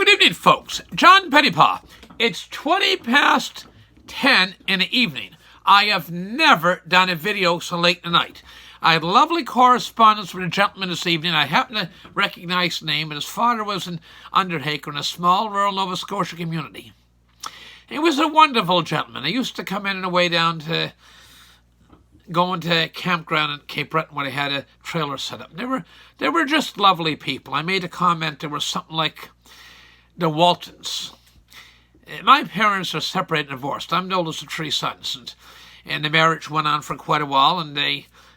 Good evening, folks. John Pettipas. It's 20 past 10 in the evening. I have never done a video so late at night. I had lovely correspondence with a gentleman this evening. I happen to recognize his name, and his father was an undertaker in a small rural Nova Scotia community. He was a wonderful gentleman. He used to come in on the way down to going to a campground in Cape Breton where they had a trailer set up. They were just lovely people. I made a comment, there was something like the Waltons. My parents are separated and divorced. I'm the oldest of three sons, and the marriage went on for quite a while, and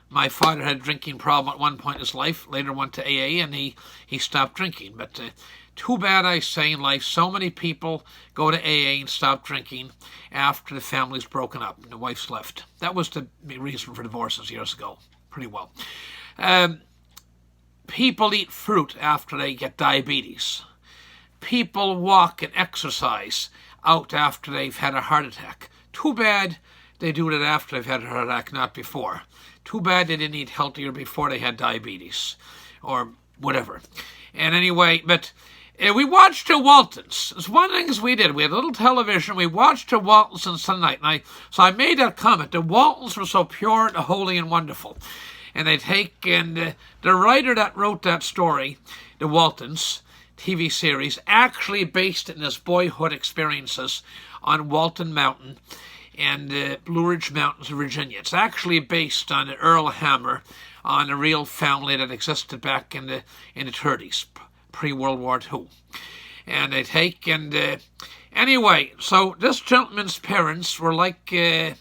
my father had a drinking problem at one point in his life, later went to AA, and he stopped drinking. But too bad, I say, in life, so many people go to AA and stop drinking after the family's broken up and the wife's left. That was the reason for divorces years ago, pretty well. People eat fruit after they get diabetes. People walk and exercise out after they've had a heart attack. Too bad they do that after they've had a heart attack, not before. Too bad they didn't eat healthier before they had diabetes or whatever. And anyway, but we watched the Waltons. It's one of the things we did. We had a little television. We watched the Waltons on Sunday night. So I made that comment. The Waltons were so pure and holy and wonderful. And they take, and the writer that wrote that story, the Waltons TV series, actually based it in his boyhood experiences on Walton Mountain and Blue Ridge Mountains of Virginia. It's actually based on Earl Hammer, on a real family that existed back in the 30s, pre-World War II. And they take, and anyway, so this gentleman's parents were like the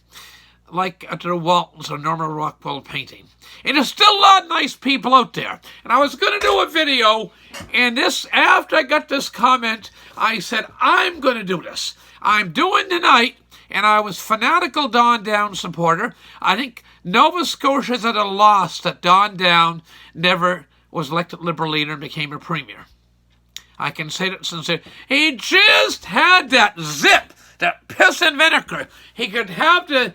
Waltons or Norman Rockwell painting. And there's still a lot of nice people out there. And I was going to do a video, and after I got this comment, I said, I'm going to do this. I'm doing tonight, and I was fanatical Don Down supporter. I think Nova Scotia's at a loss that Don Down never was elected Liberal leader and became a premier. I can say that sincerely. He just had that zip, that piss and vinegar. He could have the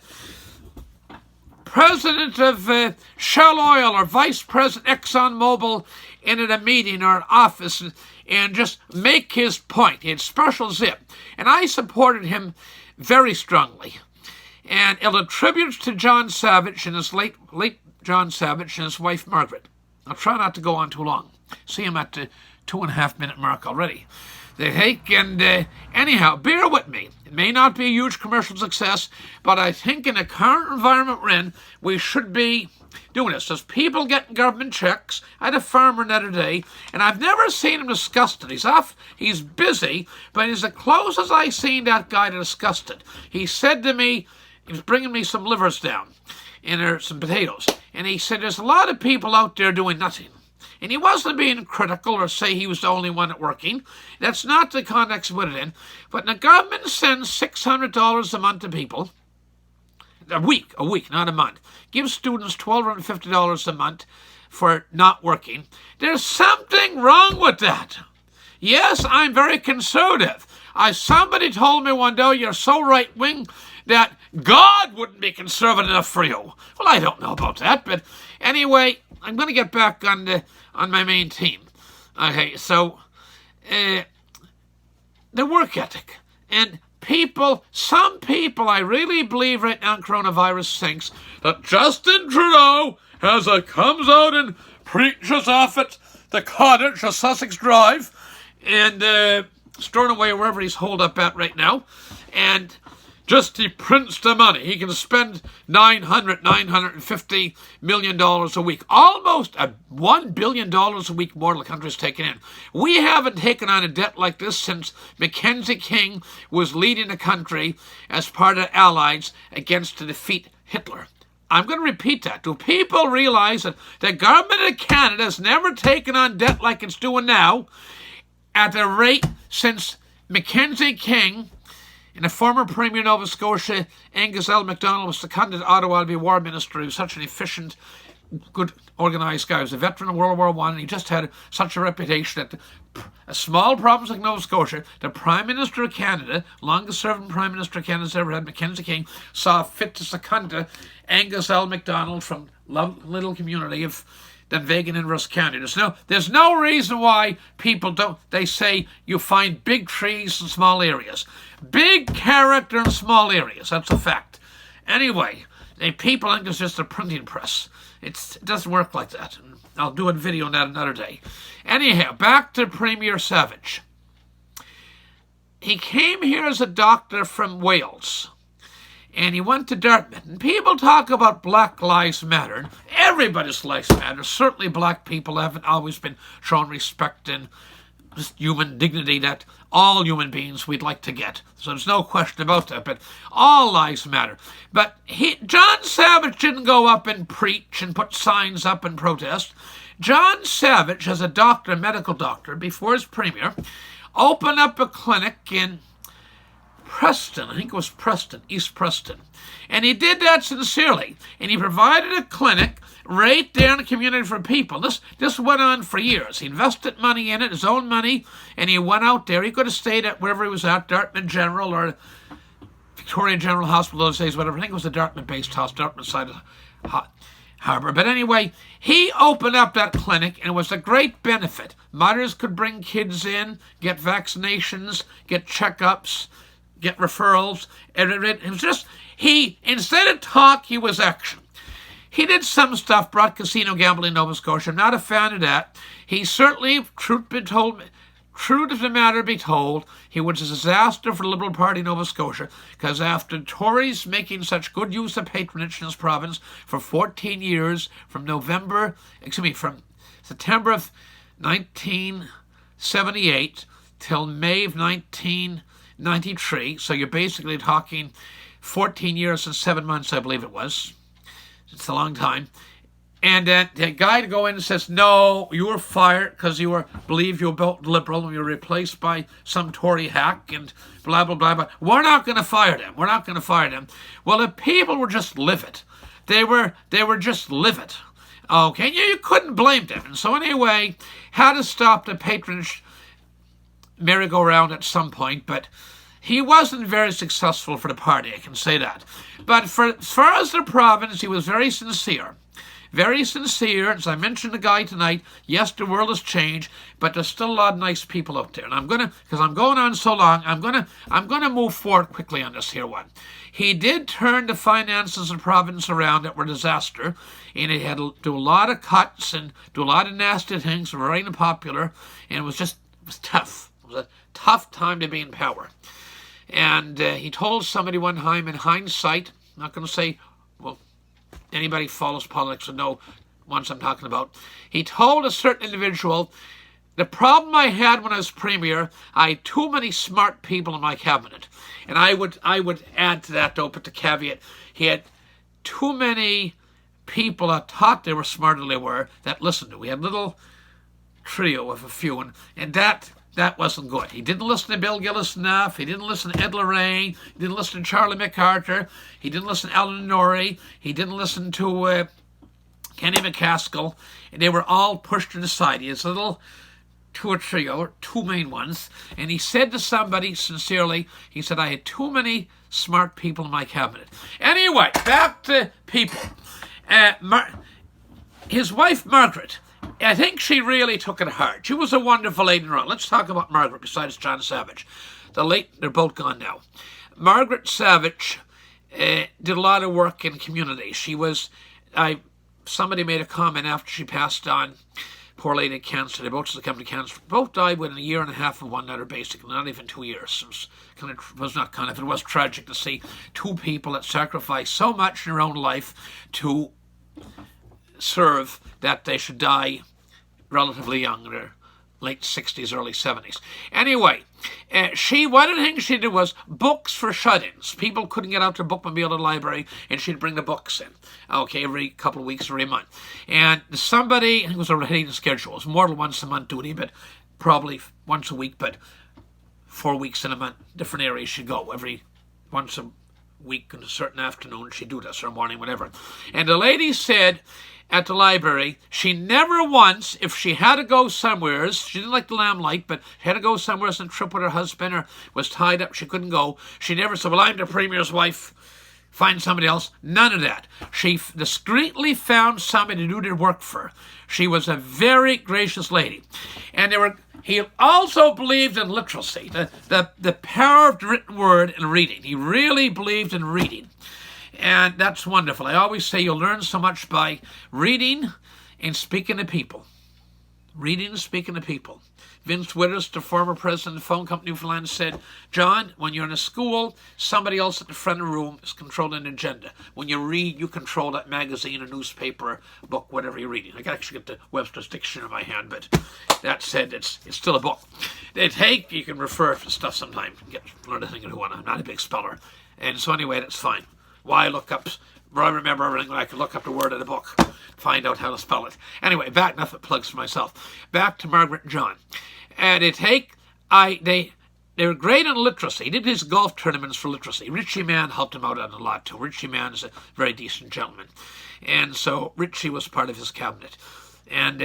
president of Shell Oil or vice president ExxonMobil in at a meeting or an office and just make his point. He had special zip. And I supported him very strongly. And it'll attribute to John Savage and his late John Savage and his wife Margaret. I'll try not to go on too long. See him at the 2.5-minute mark already. They take, and anyhow, bear with me. It may not be a huge commercial success, but I think in the current environment we're in, we should be doing this. There's people getting government checks. I had a farmer the other day, and I've never seen him disgusted. He's busy, but he's the closest I've seen that guy to disgusted. He said to me, he was bringing me some livers down, and there's some potatoes, and he said, there's a lot of people out there doing nothing. And he wasn't being critical or say he was the only one at working. That's not the context we put it in. But the government sends $600 a month to people. A week, not a month. Gives students $1,250 a month for not working. There's something wrong with that. Yes, I'm very conservative. Somebody told me one day, you're so right-wing that God wouldn't be conservative enough for you. Well, I don't know about that, but anyway, I'm going to get back on my main team. Okay, so the work ethic. And some people, I really believe right now in coronavirus thinks that Justin Trudeau comes out and preaches off at the cottage of Sussex Drive and storing away wherever he's holed up at right now. And just he prints the money. He can spend $950 million a week. Almost $1 billion a week more than the country's taken in. We haven't taken on a debt like this since Mackenzie King was leading the country as part of the Allies to defeat Hitler. I'm going to repeat that. Do people realize that the government of Canada has never taken on debt like it's doing now at a rate since Mackenzie King and the former Premier of Nova Scotia, Angus L. MacDonald, was seconded to Ottawa to be War Minister. He was such an efficient, good, organised guy. He was a veteran of World War I, and he just had such a reputation that a small province like Nova Scotia, the Prime Minister of Canada, longest-serving Prime Minister Canada's ever had, Mackenzie King, saw fit to second to Angus L. MacDonald from little community of than Vegan Inverse County. There's no reason why people don't. They say you find big trees in small areas. Big character in small areas. That's a fact. Anyway, people think it's just a printing press. It doesn't work like that. I'll do a video on that another day. Anyhow, back to Premier Savage. He came here as a doctor from Wales. And he went to Dartmouth. And people talk about Black Lives Matter. Everybody's lives matter. Certainly black people haven't always been shown respect and just human dignity that all human beings we'd like to get. So there's no question about that. But all lives matter. But John Savage didn't go up and preach and put signs up and protest. John Savage, as a doctor, medical doctor, before his premier, opened up a clinic in Preston, I think it was Preston, East Preston. And he did that sincerely. And he provided a clinic right there in the community for people. This went on for years. He invested money in it, his own money, and he went out there. He could have stayed at wherever he was at, Dartmouth General or Victoria General Hospital those days, whatever. I think it was the Dartmouth-based hospital, Dartmouth side of Harbour. But anyway, he opened up that clinic, and it was a great benefit. Mothers could bring kids in, get vaccinations, get checkups, get referrals. It was just, instead of talk, he was action. He did some stuff, brought casino gambling in Nova Scotia. I'm not a fan of that. He certainly, true to the matter be told, he was a disaster for the Liberal Party in Nova Scotia, because after Tories making such good use of patronage in this province for 14 years, from September of 1978 till May of 1993, so you're basically talking 14 years and 7 months, I believe it was. It's a long time. And then the guy to go in and says, no, you were fired because you believe you were both Liberal and you were replaced by some Tory hack and blah, blah, blah, blah. We're not going to fire them. We're not going to fire them. Well, the people were just livid. They were just livid. Okay, you couldn't blame them. And so anyway, had to stop the patronage merry-go-round at some point, but he wasn't very successful for the party, I can say that. But as far as the province, he was very sincere. Very sincere. As I mentioned the guy tonight, yes, the world has changed, but there's still a lot of nice people out there. And because I'm going on so long, I'm gonna move forward quickly on this here one. He did turn the finances of the province around that were a disaster, and he had to do a lot of cuts and do a lot of nasty things, very unpopular, and it was tough. It was a tough time to be in power. And he told somebody one time, in hindsight, I'm not going to say, well, anybody follows politics would know ones I'm talking about. He told a certain individual, the problem I had when I was premier, I had too many smart people in my cabinet. And I would add to that, though, but the caveat, he had too many people that thought they were smarter than they were that listened to. We had a little trio of a few, and that wasn't good. He didn't listen to Bill Gillis enough. He didn't listen to Ed Lorraine. He didn't listen to Charlie MacArthur. He didn't listen to Alan Norrie. He didn't listen to Kenny McCaskill. And they were all pushed to the side. He has a little two or trio, two main ones. And he said to somebody sincerely, he said, I had too many smart people in my cabinet. Anyway, back to people. His wife, Margaret, I think she really took it hard. She was a wonderful lady in her own. Let's talk about Margaret besides John Savage. They're both gone now. Margaret Savage did a lot of work in community. Somebody made a comment after she passed on, poor lady had cancer. They both succumbed to cancer. Both died within a year and a half of one another, basically, not even 2 years. It was tragic to see two people that sacrificed so much in their own life to serve that they should die relatively young, in their late 60s, early 70s. Anyway, one of the things she did was books for shut-ins. People couldn't get out their bookmobile at the library, and she'd bring the books in, every couple of weeks, every month. And somebody, I think it was a reading schedule, it was more than once a month duty, but probably once a week, but 4 weeks in a month, different areas she'd go, every once a week in a certain afternoon, she'd do this, or morning, whatever. And the lady said, at the library, she never once, if she had to go somewhere, she didn't like the lamplight, but had to go somewhere and trip with her husband or was tied up, she couldn't go. She never said, well, I'm the premier's wife, find somebody else. None of that. She discreetly found somebody to do their work for her. She was a very gracious lady. And he also believed in literacy, the power of the written word and reading. He really believed in reading. And that's wonderful. I always say you'll learn so much by reading and speaking to people. Reading and speaking to people. Vince Withers, the former president of the phone company of Newfoundland, said, John, when you're in a school, somebody else at the front of the room is controlling the agenda. When you read, you control that magazine, a newspaper, a book, whatever you're reading. I can actually get the Webster's Dictionary in my hand, but that said, it's still a book. You can refer to stuff sometime, learn a thing or two on it. I'm not a big speller. And so anyway, that's fine. Why look up? I remember everything. I can look up the word in the book, find out how to spell it. Anyway, enough of plugs for myself. Back to Margaret and John. And they were great on literacy. He did his golf tournaments for literacy. Richie Mann helped him out on a lot too. Richie Mann is a very decent gentleman. And so Richie was part of his cabinet. And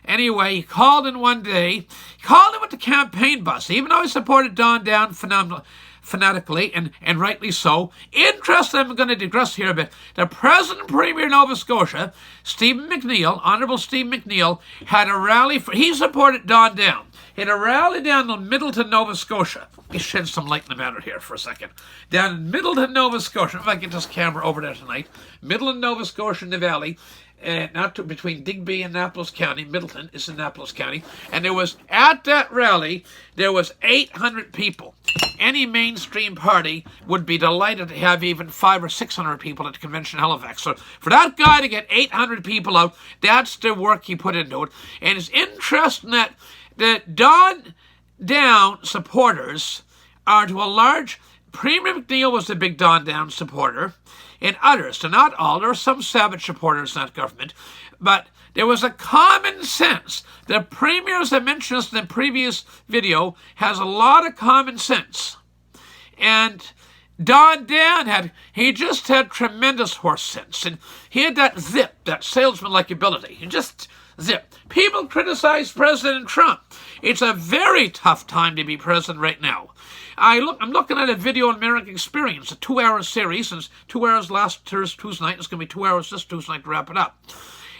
anyway, he called in one day. He called in with the campaign bus, even though he supported Don Down fanatically, and rightly so. Interesting, I'm going to digress here a bit. The President Premier of Nova Scotia, Stephen McNeill, Honourable Stephen McNeill, had a rally he supported Don Down. He had a rally down in Middleton, Nova Scotia. Let me shed some light in the matter here for a second. Down in Middleton, Nova Scotia, if I get this camera over there tonight, Middleton, Nova Scotia in the valley, between Digby and Annapolis County. Middleton is in Annapolis County. And at that rally, there was 800 people. Any mainstream party would be delighted to have even 500 or 600 people at the convention in Halifax. So for that guy to get 800 people out, that's the work he put into it. And it's interesting that the Don Down supporters are to a large... Premier McNeill was the big Don Down supporter, and others, so not all, there were some savage supporters in that government, but there was a common sense. The Premier, as I mentioned in the previous video, has a lot of common sense. And Don Down he just had tremendous horse sense, and he had that zip, that salesman-like ability. He just zip. People criticize President Trump. It's a very tough time to be president right now. I'm looking at a video on American Experience, a 2-hour series, and it's 2 hours last Tuesday night. It's going to be 2 hours this Tuesday night to wrap it up.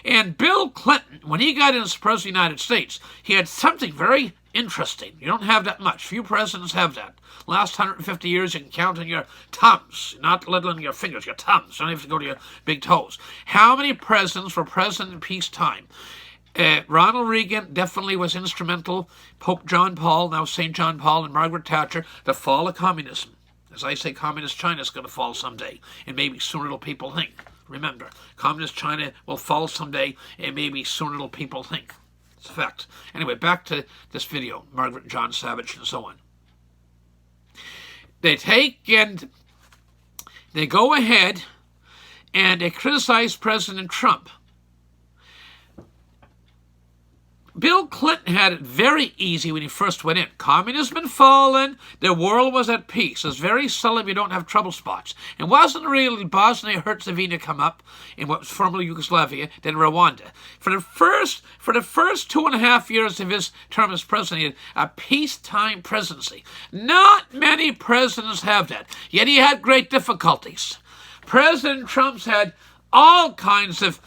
And Bill Clinton, when he got in as President of the United States, he had something very interesting. You don't have that much. Few presidents have that. Last 150 years, you can count on your thumbs, not little on your fingers, your thumbs. You don't have to go to your big toes. How many presidents were president in peacetime? Ronald Reagan definitely was instrumental. Pope John Paul, now St. John Paul, and Margaret Thatcher. The fall of communism. As I say, communist China is going to fall someday, and maybe sooner than people think. Remember, communist China will fall someday, and maybe sooner than people think. It's a fact. Anyway, back to this video, Margaret and John Savage and so on. They go ahead and they criticize President Trump. Bill Clinton had it very easy when he first went in. Communism had fallen. The world was at peace. It's very seldom you don't have trouble spots. It wasn't really Bosnia-Herzegovina come up in what was formerly Yugoslavia, then Rwanda. For the first 2.5 years of his term as president, he had a peacetime presidency. Not many presidents have that. Yet he had great difficulties. President Trump's had all kinds of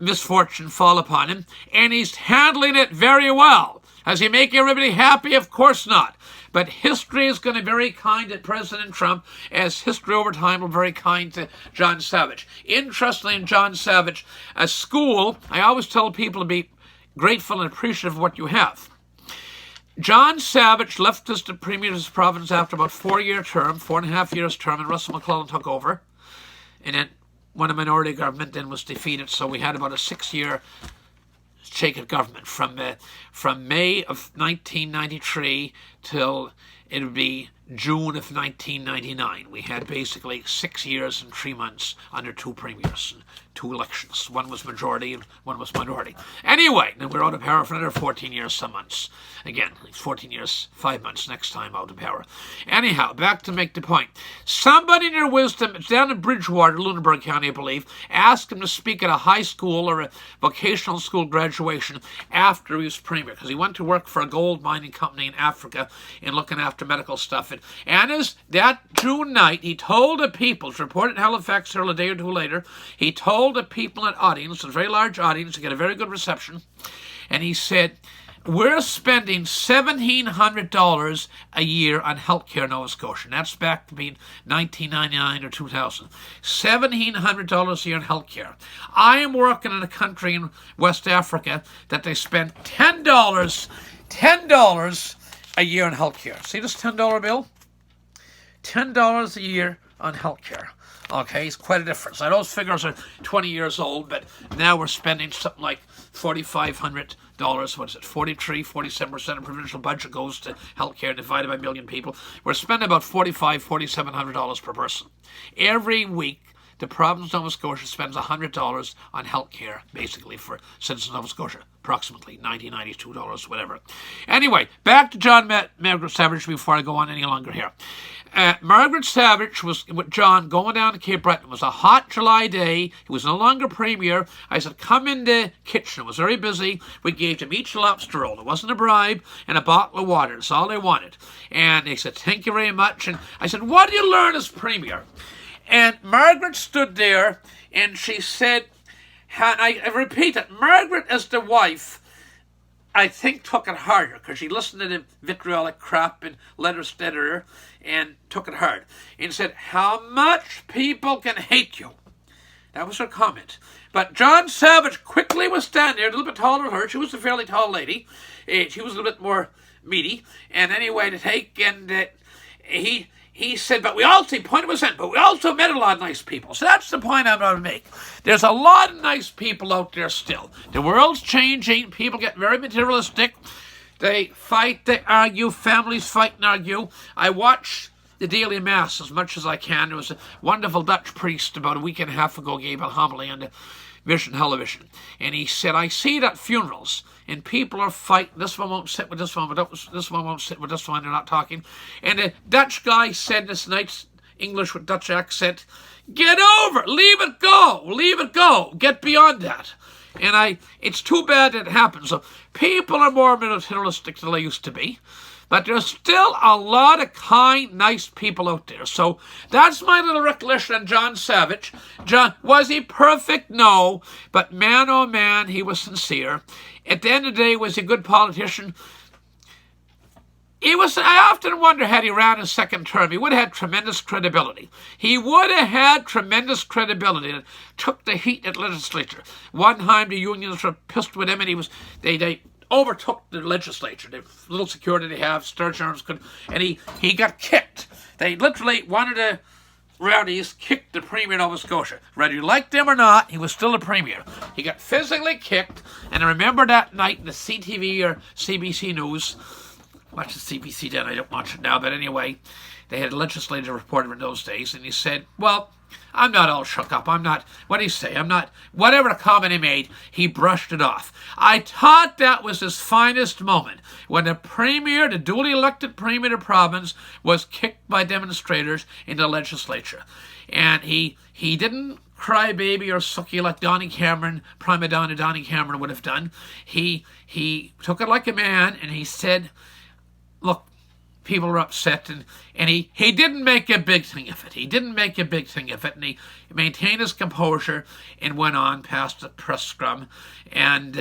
misfortune fall upon him, and he's handling it very well. Does he make everybody happy? Of course not. But history is going to be very kind to President Trump, as history over time will be very kind to John Savage. Interestingly, in John Savage, a school, I always tell people to be grateful and appreciative of what you have. John Savage left as the premier of his province after about 4.5 years term, and Russell McClellan took over. And then when a minority government then was defeated, so we had about a 6-year shaken government from May of 1993 till it would be June of 1999. We had basically 6 years and 3 months under 2 premiers and 2 elections. One was majority and one was minority. Anyway, then we're out of power for another 14 years, some months. Again, 14 years, 5 months next time out of power. Anyhow, back to make the point. Somebody in their wisdom, it's down in Bridgewater, Lunenburg County, I believe, asked him to speak at a high school or a vocational school graduation after he was premier, because he went to work for a gold mining company in Africa and looking after after medical stuff. And as that June night, he told the people, it's reported in Halifax a day or two later, he told the people in the audience, a very large audience, to get a very good reception, and he said, we're spending $1,700 a year on healthcare in Nova Scotia. And that's back to being 1999 or 2000. $1,700 a year on healthcare. I am working in a country in West Africa that they spend $10 a year on healthcare. See this $10 bill? $10 a year on healthcare. Okay, it's quite a difference. Now, those figures are 20 years old, but now we're spending something like $4,500. What is it? 47% of provincial budget goes to healthcare divided by a million people. We're spending about $4,700 per person. Every week, the province of Nova Scotia spends $100 on healthcare, basically, for citizens of Nova Scotia. Approximately $90, $92, whatever. Anyway, back to John Margaret Savage before I go on any longer here. Margaret Savage was with John going down to Cape Breton. It was a hot July day. He was no longer premier. I said, come in the kitchen. It was very busy. We gave them each a lobster roll. It wasn't a bribe, and a bottle of water. That's all they wanted. And they said, thank you very much. And I said, what did you learn as premier? And Margaret stood there, and she said, and I repeat it, Margaret as the wife, I think took it harder, because she listened to the vitriolic crap and letters to her, and took it hard. And said, how much people can hate you. That was her comment. But John Savage quickly was standing there, a little bit taller than her. She was a fairly tall lady. She was a little bit more meaty. And anyway, to take, and he said, but we also, he pointed was in, but we also met a lot of nice people. So that's the point I'm going to make. There's a lot of nice people out there still. The world's changing. People get very materialistic. They fight, they argue, families fight and argue. I watch the daily mass as much as I can. There was a wonderful Dutch priest about a week and a half ago gave a homily on the Vision television. And he said, I see it at funerals, and people are fighting. This one won't sit with this one, but this one won't sit with this one. They're not talking. And the Dutch guy said this nice English with Dutch accent, get over it, leave it go, get beyond that. And it's too bad that it happens. So people are more materialistic than they used to be. But there's still a lot of kind, nice people out there. So that's my little recollection on John Savage. John, was he perfect? No. But man, oh man, he was sincere. At the end of the day, was he a good politician? I often wonder, had he ran his second term, he would have had tremendous credibility. He would have had tremendous credibility and took the heat at legislature. One time the unions were pissed with him, and they overtook the legislature. The little security they have, Sturgeon arms could, and he got kicked. They literally, one of the rowdies kicked the Premier of Nova Scotia. Whether you liked him or not, he was still a Premier. He got physically kicked, and I remember that night in the CTV or CBC News, watch the CBC then, I don't watch it now, but anyway, they had a legislative reporter in those days, and he said, well, I'm not all shook up. I'm not, what did he say? I'm not, whatever the comment he made, he brushed it off. I thought that was his finest moment, when the Premier, the duly elected Premier of the province, was kicked by demonstrators in the legislature. And he didn't cry baby or sucky like Donny Cameron, prima donna Donny Cameron would have done. He took it like a man, and he said, look, people were upset, and he didn't make a big thing of it. He didn't make a big thing of it, and he maintained his composure and went on past the press scrum. And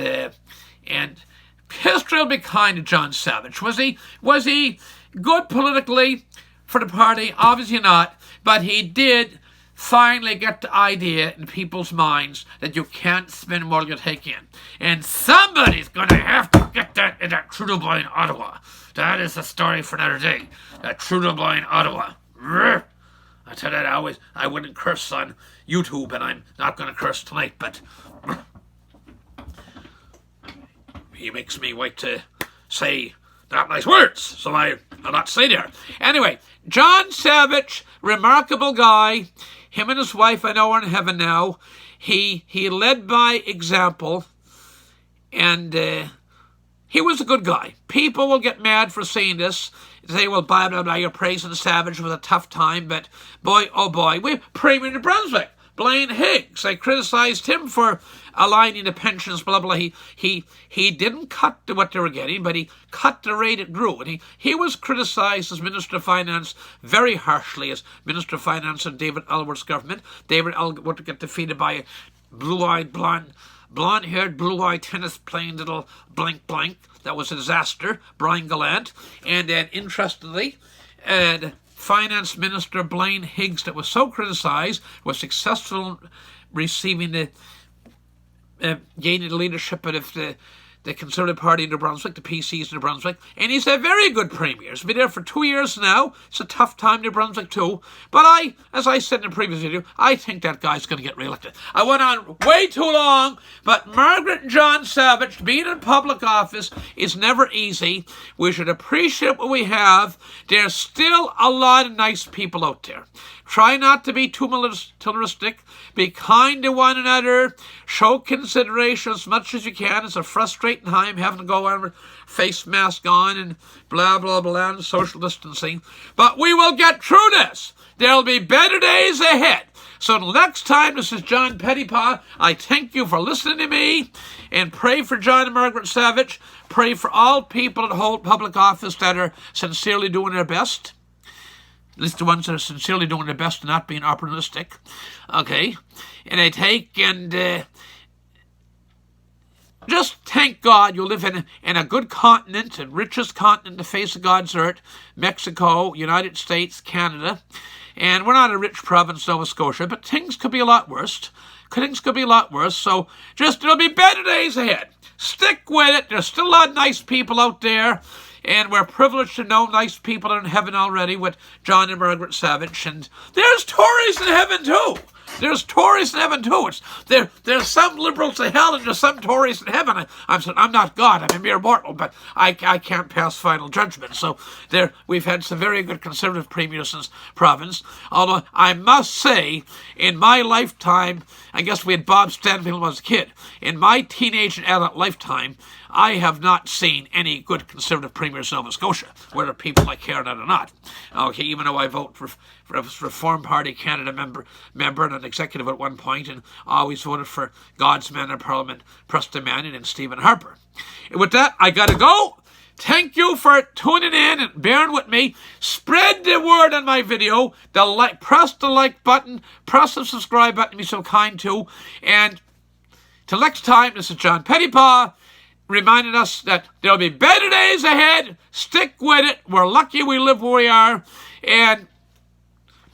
history will be kind to John Savage. Was he good politically for the party? Obviously not, but he did finally get the idea in people's minds that you can't spend more than you take in. And somebody's going to have to get that in that Trudeau boy in Ottawa. That is a story for another day. That Trudeau boy in Ottawa. I tell you that I wouldn't curse on YouTube, and I'm not going to curse tonight, but he makes me wait to say not nice words, so I'll not say there. Anyway, John Savage, remarkable guy. Him and his wife, I know, are in heaven now. He led by example, and he was a good guy. People will get mad for saying this. Say, well, blah, blah, blah, you're praising Savage. It was a tough time, but boy, oh boy, we're Premier in New Brunswick. Blaine Higgs. They criticised him for aligning the pensions, blah, blah. He didn't cut what they were getting, but he cut the rate it grew. And he was criticised as Minister of Finance very harshly as Minister of Finance in David Alworth's government. David Alworth would get defeated by a blue-eyed, blonde-haired, blue-eyed, tennis-playing little blank. That was a disaster. Brian Gallant. And then, interestingly, Finance Minister Blaine Higgs, that was so criticised, was successful in receiving the gaining the leadership of the Conservative Party in New Brunswick, the PCs in New Brunswick, and he's a very good premier. He's been there for 2 years now. It's a tough time in New Brunswick too. But as I said in the previous video, I think that guy's going to get re-elected. I went on way too long, but Margaret and John Savage, being in public office is never easy. We should appreciate what we have. There's still a lot of nice people out there. Try not to be too militaristic. Be kind to one another. Show consideration as much as you can. It's a frustrating time having to go on with face mask on and blah, blah, blah, and social distancing. But we will get through this. There'll be better days ahead. So until next time, this is John Pettipas. I thank you for listening to me. And pray for John and Margaret Savage. Pray for all people that hold public office that are sincerely doing their best. At least the ones that are sincerely doing their best and not being opportunistic. Okay? And I take and just thank God you live in a good continent, the richest continent on the face of God's earth, Mexico, United States, Canada. And we're not a rich province, Nova Scotia, but things could be a lot worse. Things could be a lot worse. So there'll be better days ahead. Stick with it. There's still a lot of nice people out there. And we're privileged to know nice people are in heaven already with John and Margaret Savage. And there's Tories in heaven too. There's Tories in heaven too. There's some liberals in hell and there's some Tories in heaven. I'm not God. I'm a mere mortal, but I can't pass final judgment. So we've had some very good Conservative premiers in this province. Although I must say, in my lifetime, I guess we had Bob Stanfield when I was a kid. In my teenage and adult lifetime, I have not seen any good Conservative premiers in Nova Scotia, whether people I care about or not. Okay, even though I vote for Reform Party Canada member and an executive at one point, and always voted for God's man in Parliament, Preston Manning and Stephen Harper. And with that, I gotta go. Thank you for tuning in and bearing with me. Spread the word on my video. Press the like button. Press the subscribe button. Be so kind to. And till next time, this is John Pettipas, reminding us that there'll be better days ahead. Stick with it. We're lucky we live where we are. And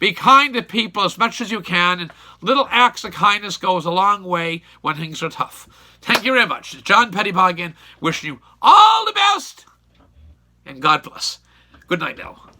be kind to people as much as you can. And little acts of kindness goes a long way when things are tough. Thank you very much. It's John Pettipas again, wishing you all the best. And God bless. Good night now.